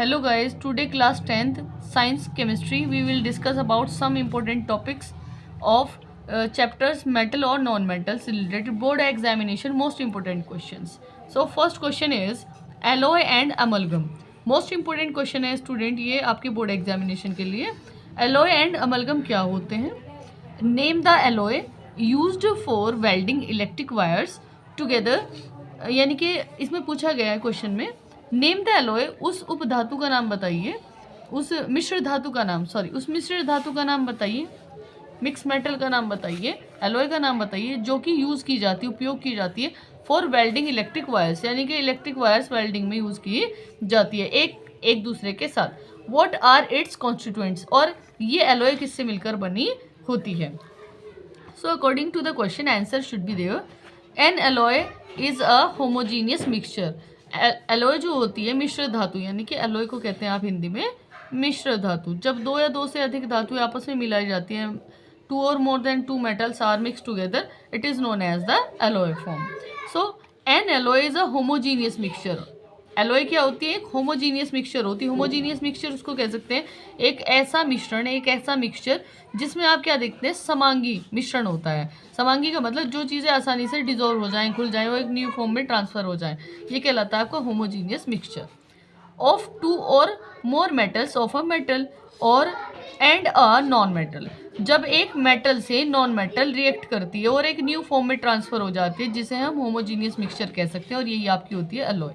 Hello guys, today class 10th science chemistry we will discuss about some important topics of chapters metal or non-metals related board examination most important questions. So first question is alloy and amalgam. Most important question है student ये आपके board examination के लिए. alloy and amalgam क्या होते हैं? Name the alloy used for welding electric wires together. यानी कि इसमें पूछा गया है क्वेश्चन में नेम द एलॉय, उस उपधातु का नाम बताइए, उस मिश्र धातु का नाम उस मिश्र धातु का नाम बताइए, मिक्स मेटल का नाम बताइए, एलॉय का नाम बताइए जो कि यूज़ की जाती है, उपयोग की जाती है फॉर वेल्डिंग इलेक्ट्रिक वायर्स, यानी कि इलेक्ट्रिक वायर्स वेल्डिंग में यूज़ की जाती है एक दूसरे के साथ. व्हाट आर इट्स कॉन्स्टिट्यूएंट्स, और ये एलॉय किससे मिलकर बनी होती है. So according to the question answer should be there. An alloy is a homogeneous mixture. Alloy जो होती है मिश्र धातु, यानी कि एलॉय को कहते हैं आप हिंदी में मिश्र धातु. जब दो या दो से अधिक धातुएं आपस में मिलाई जाती हैं, टू और more than two metals are mix together, it is known as the alloy form. So an alloy is a homogeneous mixture. Alloy क्या होती है? एक होमोजीनियस मिक्सचर होती है. होमोजीनियस मिक्सचर उसको कह सकते हैं एक ऐसा मिश्रण, एक ऐसा मिक्सचर जिसमें आप क्या देखते हैं, समांगी मिश्रण होता है. समांगी का मतलब जो चीज़ें आसानी से डिजोल्व हो जाएं, खुल जाएं, वो एक न्यू फॉर्म में ट्रांसफर हो जाएं, ये कहलाता है आपका होमोजीनियस मिक्सचर. ऑफ टू और मोर मेटल्स ऑफ अ मेटल और एंड अ नॉन मेटल. जब एक मेटल से नॉन मेटल रिएक्ट करती है और एक न्यू फॉर्म में ट्रांसफर हो जाती है, जिसे हम होमोजीनियस मिक्सचर कह सकते हैं, और यही आपकी होती है alloy.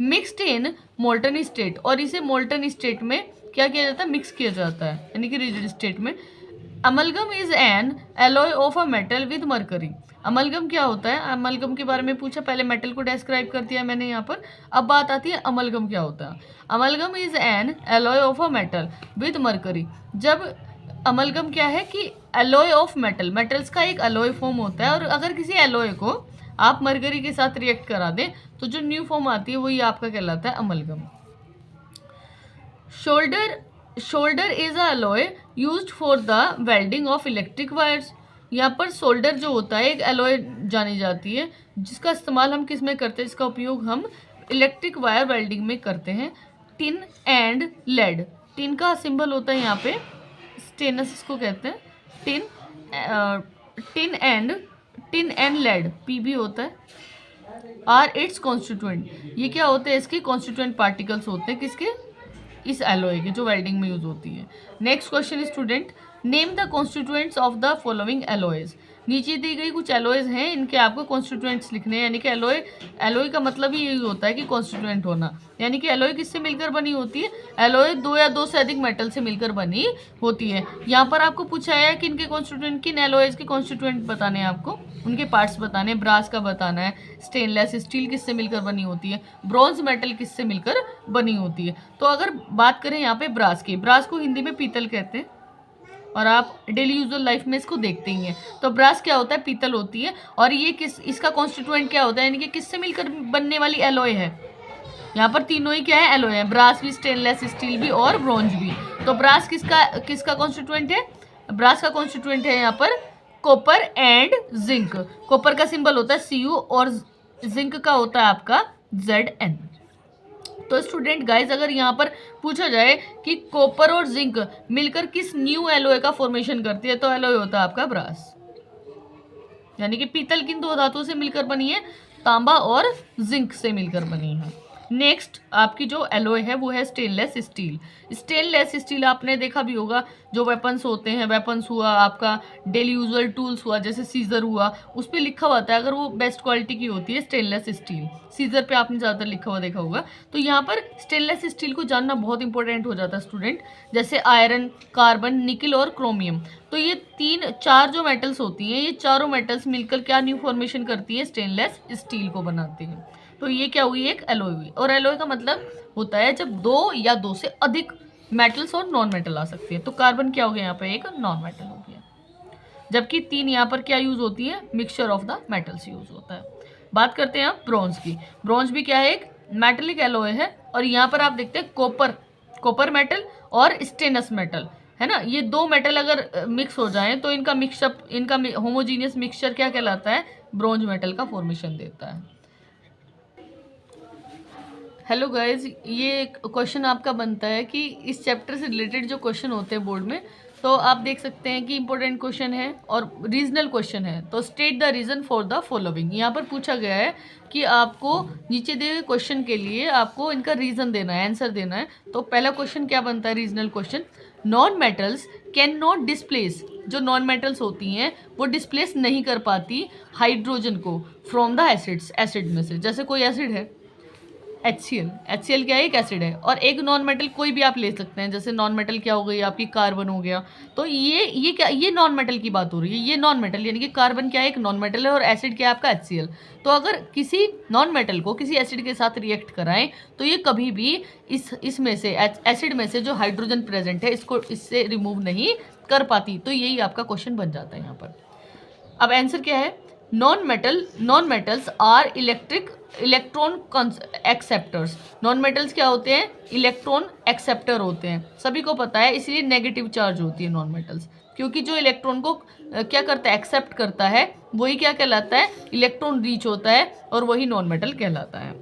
Mixed in molten state, और इसे मोल्टन स्टेट में क्या किया जाता है, मिक्स किया जाता है, यानी कि रिजिड स्टेट में. Amalgam is an alloy of a metal with mercury. Amalgam क्या होता है? अमलगम के बारे में पूछा, पहले मेटल को डिस्क्राइब कर दिया मैंने यहाँ पर. अब बात आती है अमलगम क्या होता है. Amalgam is an alloy of a metal with mercury. जब अमलगम क्या है कि एलॉय ऑफ मेटल, मेटल्स का एक एलॉय फॉर्म होता है, और अगर किसी एलॉय को आप मरकरी के साथ रिएक्ट करा दें तो जो न्यू फॉर्म आती है वही आपका कहलाता है amalgam. Shoulder is a alloy used for the welding of electric wires. यहाँ पर सोल्डर जो होता है एक एलॉय जानी जाती है, जिसका इस्तेमाल हम किस में करते हैं, इसका उपयोग हम इलेक्ट्रिक वायर वेल्डिंग में करते हैं. Tin and lead. टिन का सिंबल होता है यहाँ पे स्टेनस, इसको कहते हैं टिन एंड लेड, पी भी होता है. Or its constituent. ये क्या होते हैं? इसके कॉन्स्टिट्यूएंट पार्टिकल्स होते हैं, किसके? इस एलॉय के, जो वेल्डिंग में यूज होती है. Next question student, name the constituents of the following alloys. नीचे दी गई कुछ एलॉयज हैं, इनके आपको कॉन्स्टिट्यूएंट्स लिखने हैं, यानी कि एलॉय का मतलब ही यही होता है कि कॉन्स्टिट्यूएंट होना. यानी कि एलॉय किससे मिलकर बनी होती है? एलॉय दो या दो से अधिक मेटल से मिलकर बनी होती है. यहाँ पर आपको पूछा है कि इनके कॉन्स्टिट्यूएंट, किन एलॉयज के कॉन्स्टिट्यूएंट बताने हैं, आपको उनके पार्ट्स बताने हैं. ब्रास का बताना है, स्टेनलेस स्टील किससे मिलकर बनी होती है, ब्रॉन्ज मेटल किससे मिलकर बनी होती है. तो अगर बात करें यहाँ पे ब्रास की, ब्रास को हिंदी में पीतल कहते हैं, और आप डेली यूजुअल लाइफ में इसको देखते ही हैं. तो ब्रास क्या होता है? पीतल होती है. और ये इसका कॉन्स्टिट्यूएंट क्या होता है, यानी कि किससे मिलकर बनने वाली एलॉय है. यहाँ पर तीनों ही क्या है? एलॉय है. ब्रास भी, स्टेनलेस स्टील भी और ब्रॉन्ज भी. तो ब्रास किसका कॉन्स्टिट्यूएंट है? ब्रास का कॉन्स्टिट्यूएंट है यहाँ पर कॉपर एंड जिंक. कॉपर का सिंबल होता है Cu और जिंक का होता है आपका Zn. तो स्टूडेंट गाइज, अगर यहाँ पर पूछा जाए कि कॉपर और जिंक मिलकर किस न्यू एलॉय का फॉर्मेशन करती है, तो एलॉय होता है आपका ब्रास. यानी कि पीतल किन दो धातुओं से मिलकर बनी है? तांबा और जिंक से मिलकर बनी है. नेक्स्ट आपकी जो एलॉय है वो है स्टेनलेस स्टील. स्टेनलेस स्टील आपने देखा भी होगा, जो वेपन्स होते हैं, वेपन्स हुआ आपका, डेली यूजुअल टूल्स हुआ, जैसे सीजर हुआ, उस पर लिखा हुआ है, अगर वो बेस्ट क्वालिटी की होती है स्टेनलेस स्टील, सीजर पे आपने ज़्यादातर लिखा हुआ देखा होगा. तो यहाँ पर स्टेनलेस स्टील को जानना बहुत इंपॉर्टेंट हो जाता है स्टूडेंट. जैसे आयरन, कार्बन, निकल और क्रोमियम. तो ये चार जो मेटल्स होती हैं, ये चारों मेटल्स मिलकर क्या न्यू फॉर्मेशन करती है? स्टेनलेस स्टील को बनाती हैं. तो ये क्या हुई? एक एलॉय हुई. और एलॉय का मतलब होता है जब दो या दो से अधिक मेटल्स और नॉन मेटल आ सकती है. तो कार्बन क्या हो गया यहाँ पे? एक नॉन मेटल हो गया. जबकि तीन यहाँ पर क्या यूज होती है? Mixture of the metals use होता है. बात करते हैं आप ब्रॉन्ज की. ब्रॉन्ज भी क्या है? एक मेटेलिक एलॉय है. और यहाँ पर आप देखते हैं कॉपर मेटल और स्टेनस मेटल, है ना. ये दो मेटल अगर मिक्स हो जाएं तो इनका होमोजीनियस मिक्सचर क्या कहलाता है? ब्रॉन्ज मेटल का फॉर्मेशन देता है. हेलो गाइस, ये क्वेश्चन आपका बनता है कि इस चैप्टर से रिलेटेड जो क्वेश्चन होते हैं बोर्ड में, तो आप देख सकते हैं कि इंपॉर्टेंट क्वेश्चन है और रीजनल क्वेश्चन है। तो state the reason for the following, यहाँ पर पूछा गया है कि आपको नीचे दिए गए क्वेश्चन के लिए आपको इनका रीजन देना है, आंसर देना है। तो पहला क्वेश्चन क्या बनता है regional question, non metals can not displace, जो नॉन मेटल्स होती हैं वो डिस्प्लेस नहीं कर पाती हाइड्रोजन को फ्रॉम द एसिड्स, एसिड में से। जैसे कोई एसिड है HCl क्या है, एक एसिड है, और एक नॉन मेटल कोई भी आप ले सकते हैं। जैसे नॉन मेटल क्या हो गई आपकी, कार्बन हो गया। तो ये क्या, ये नॉन मेटल की बात हो रही है, ये नॉन मेटल यानी कि कार्बन क्या है, एक नॉन मेटल है, और एसिड क्या है आपका HCl। तो अगर किसी नॉन मेटल को किसी एसिड के साथ रिएक्ट कराएं तो ये कभी भी इसमें से एसिड में से जो हाइड्रोजन प्रेजेंट है इसको इससे रिमूव नहीं कर पाती। तो यही आपका क्वेश्चन बन जाता है यहाँ पर। अब आंसर क्या है, non metals are electron acceptors. Non metals क्या होते हैं, इलेक्ट्रॉन एक्सेप्टर होते हैं, सभी को पता है, इसलिए नेगेटिव चार्ज होती है नॉन मेटल्स। क्योंकि जो इलेक्ट्रॉन को क्या करता है, एक्सेप्ट करता है, वही क्या कहलाता है, इलेक्ट्रॉन रीच होता है, और वही नॉन मेटल कहलाता है।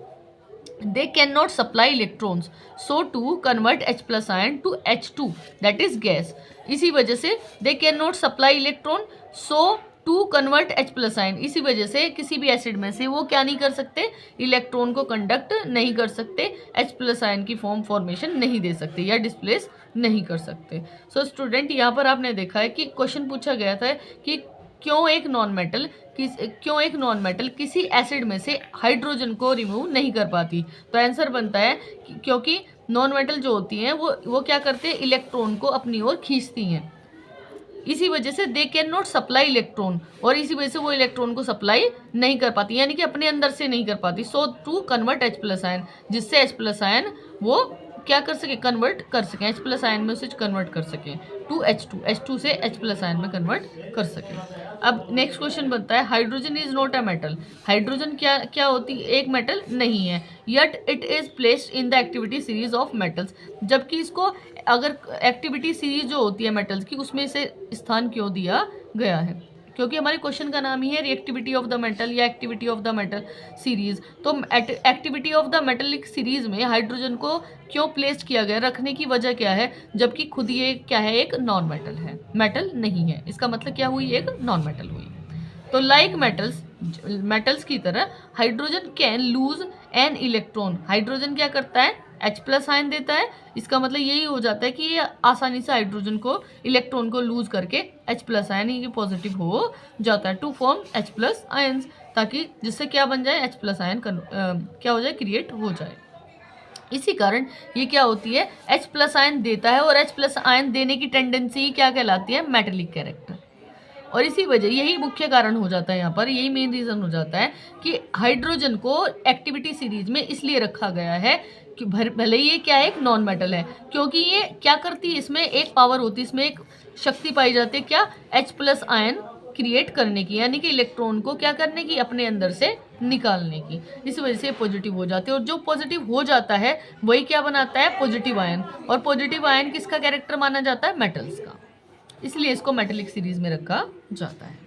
They cannot supply electrons, so to convert H plus ion to H2, that is gas. इसी वजह से they cannot supply electron, so to convert H plus ion, इसी वजह से किसी भी एसिड में से वो क्या नहीं कर सकते, इलेक्ट्रॉन को कंडक्ट नहीं कर सकते, H plus ion की फॉर्मेशन नहीं दे सकते या डिस्प्लेस नहीं कर सकते। सो स्टूडेंट, यहाँ पर आपने देखा है कि क्वेश्चन पूछा गया था कि क्यों एक नॉन मेटल किसी एसिड में से हाइड्रोजन को रिमूव नहीं कर पाती। तो आंसर बनता है क्योंकि नॉन मेटल जो होती हैं वो क्या करते हैं, इलेक्ट्रॉन को अपनी ओर खींचती हैं। इसी वजह से they can not supply electron, और इसी वजह से वो इलेक्ट्रॉन को सप्लाई नहीं कर पाती, यानी कि अपने अंदर से नहीं कर पाती। So to convert H plus ion, जिससे H प्लस आयन वो क्या कर सके, कन्वर्ट कर सकें, H प्लस आयन में उसे कन्वर्ट कर सकें टू H2 से H प्लस आयन में कन्वर्ट कर सकें। अब नेक्स्ट क्वेश्चन बनता है, hydrogen is not a metal. Hydrogen क्या होती है, एक मेटल नहीं है, yet it is placed in the activity series of metals. जबकि इसको अगर एक्टिविटी सीरीज जो होती है मेटल्स की, उसमें से स्थान क्यों दिया गया है, क्योंकि हमारे क्वेश्चन का नाम ही है रिएक्टिविटी ऑफ द मेटल या activity of the metal series. तो activity of the metallic series में हाइड्रोजन को क्यों प्लेस किया गया, रखने की वजह क्या है, जबकि खुद ये क्या है, एक नॉन मेटल है, मेटल नहीं है। इसका मतलब क्या हुई, एक नॉन मेटल हुई। तो लाइक मेटल्स की तरह hydrogen can lose an electron. Hydrogen क्या करता है, H प्लस आयन देता है। इसका मतलब यही हो जाता है कि ये आसानी से हाइड्रोजन को, इलेक्ट्रॉन को लूज करके H प्लस आयन ये पॉजिटिव हो जाता है to form H plus ions, ताकि जिससे क्या बन जाए, H प्लस आयन क्या हो जाए, क्रिएट हो जाए। इसी कारण ये क्या होती है, H प्लस आयन देता है, और H प्लस आयन देने की टेंडेंसी क्या कहलाती है, मेटेलिक कैरेक्टर। और इसी वजह, यही मुख्य कारण हो जाता है यहाँ पर, यही मेन रीज़न हो जाता है कि हाइड्रोजन को एक्टिविटी सीरीज में इसलिए रखा गया है कि भले ही ये क्या है, एक नॉन मेटल है, क्योंकि ये क्या करती है, इसमें एक पावर होती है, इसमें एक शक्ति पाई जाती है, क्या, H प्लस आयन क्रिएट करने की, यानी कि इलेक्ट्रॉन को क्या करने की, अपने अंदर से निकालने की। इस वजह से पॉजिटिव हो जाते हैं, और जो पॉजिटिव हो जाता है वही क्या बनाता है, पॉजिटिव आयन। और पॉजिटिव आयन किसका कैरेक्टर माना जाता है, मेटल्स का, इसलिए इसको मेटेलिक सीरीज में रखा जाता है।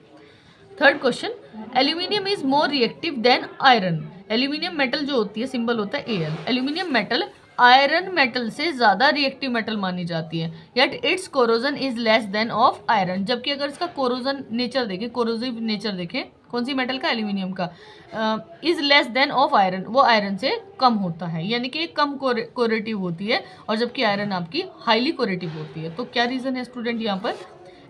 Third question, aluminium is more reactive than iron. Aluminium metal जो होती है, सिंबल होता है Al। Aluminium metal iron metal से ज़्यादा रिएक्टिव मेटल मानी जाती है, yet it's corrosion is less than of iron. जबकि अगर इसका कोरोजन नेचर देखें, कोरोजिव नेचर देखें, कौन सी मेटल का, एल्यूमिनियम का, is less than of iron, वो आयरन से कम होता है, यानी कि कम कोरेटिव होती है, और जबकि आयरन आपकी हाईली कोरेटिव होती है। तो क्या रीज़न है स्टूडेंट यहाँ पर,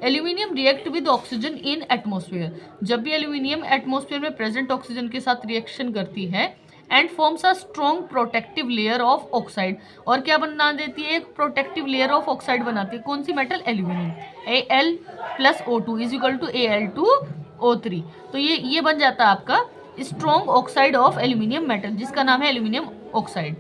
aluminium react with oxygen in atmosphere. जब भी एल्यूमिनियम एटमोसफियर में प्रेजेंट ऑक्सीजन के साथ रिएक्शन करती है, and forms a strong protective layer of oxide, और क्या बना देती है, एक प्रोटेक्टिव लेयर ऑफ ऑक्साइड बनाती है, कौन सी metal, aluminium. Al plus O2 is equal to Al2O3। तो ये बन जाता है आपका strong oxide of aluminium metal, जिसका नाम है aluminium oxide,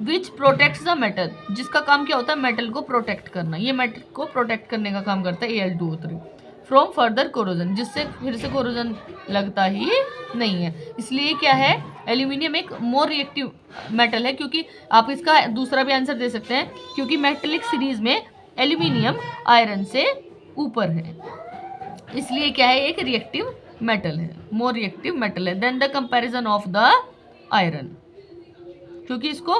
which protects the metal, जिसका काम क्या होता है, मेटल को प्रोटेक्ट करना। ये मेटल को प्रोटेक्ट करने का काम करता है Al2O3 फ्रॉम फर्दर कोरोजन, जिससे फिर से कोरोजन लगता ही नहीं है। इसलिए क्या है, एल्यूमिनियम एक मोर रिएक्टिव मेटल है, क्योंकि आप इसका दूसरा भी आंसर दे सकते हैं, क्योंकि मेटेलिक सीरीज में एल्यूमिनियम आयरन से ऊपर है, इसलिए क्या है, एक रिएक्टिव मेटल है, मोर रिएक्टिव मेटल है than the comparison of the iron. क्योंकि इसको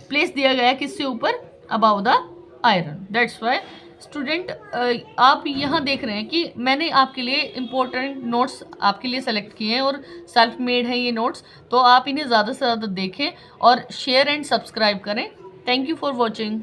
प्लेस दिया गया है किससे ऊपर, above the iron. That's why student आप यहाँ देख रहे हैं कि मैंने आपके लिए इम्पोर्टेंट नोट्स आपके लिए सेलेक्ट किए हैं और सेल्फ मेड हैं ये नोट्स, तो आप इन्हें ज़्यादा से ज़्यादा देखें और शेयर एंड सब्सक्राइब करें। Thank you for watching.